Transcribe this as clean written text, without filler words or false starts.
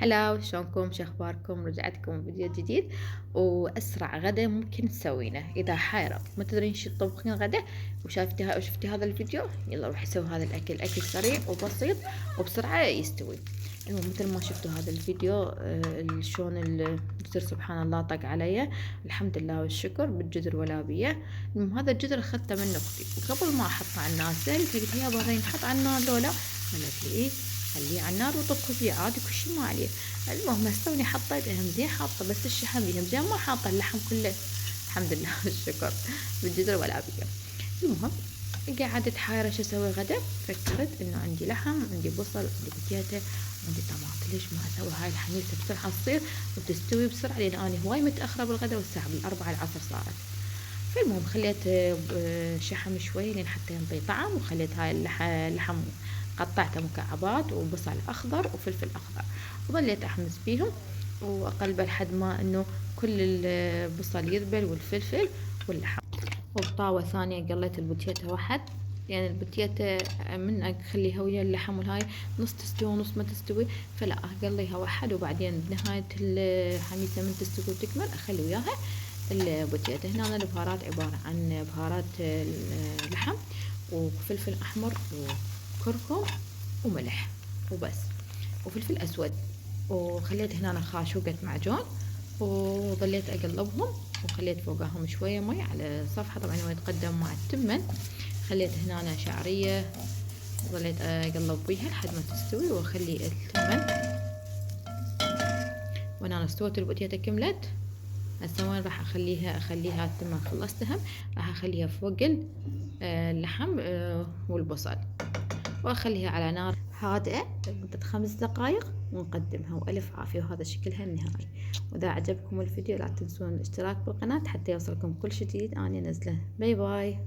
هلا، شلونكم؟ شو اخباركم؟ رجعتكم فيديو جديد واسرع غدا ممكن تسوينه اذا حايره ما تدرين شو تطبخين غدا وشفتي هذا الفيديو. يلا روحي سوي هذا الاكل سريع وبسيط وبسرعه يستوي. المهم مثل ما شفتوا هذا الفيديو شلون الجزر سبحان الله طق علي. الحمد لله والشكر بالجزر ولا بيه. المهم هذا الجزر اخذته من اختي وقبل ما احطه على النار سالته قلت يا بغي نحط على النار لولا. قالت لي ايه خليه على النار وطبخي فيه عادي كل شي ما عليه. المهم هسه حطيت همزين حاطه بس الشحم همزين ما حاطه اللحم كله. الحمد لله والشكر بالجزر ولا بيه. المهم قعدت حايره شو اسوي غدا. فكرت انه عندي لحم عندي بصل عندي بتيته عندي طماطم ليش ما اسوي هاي الحنيسه بسرعه تصير وتستوي بسرعه لان انا هواي متاخره بالغدا والساعه بالأربعة العصر صارت. فالمهم خليت شحم شوي لين حتى ينطي طعم وخليت هاي اللحم قطعته مكعبات وبصل اخضر وفلفل اخضر وظليت احمس بيهم واقلبه لحد ما انه كل البصل يذبل والفلفل واللحم. وبطاوة ثانية قليت البوتيتا واحد يعني البوتيتا من اخليها ويا اللحم والهاي نص تستوي ونص ما تستوي فلا اقليها واحد وبعدين بنهاية الحميسة من تستوي وتكمل اخلي وياها البوتيتا. هنا أنا البهارات عبارة عن بهارات لحم وفلفل أحمر وكركم وملح وبس وفلفل أسود. وخليت هنا خاشوقة معجون وظليت أقلبهم وخليت فوقهم شوية مي على صفحة طبعا هو يتقدم مع التمن. خليت هنا شعرية ظليت أقلب بيها لحد ما تستوي وأخلي التمن. وأنا استوت البوتيتا كملت. هسه وين راح اخليها تم خلصتها. راح اخليها فوق اللحم والبصل واخليها على نار هادئة لمدة 5 دقائق ونقدمها والف عافية. وهذا شكلها النهائي. واذا عجبكم الفيديو لا تنسون الاشتراك بالقناة حتى يوصلكم كل شي جديد اني انزله. باي باي.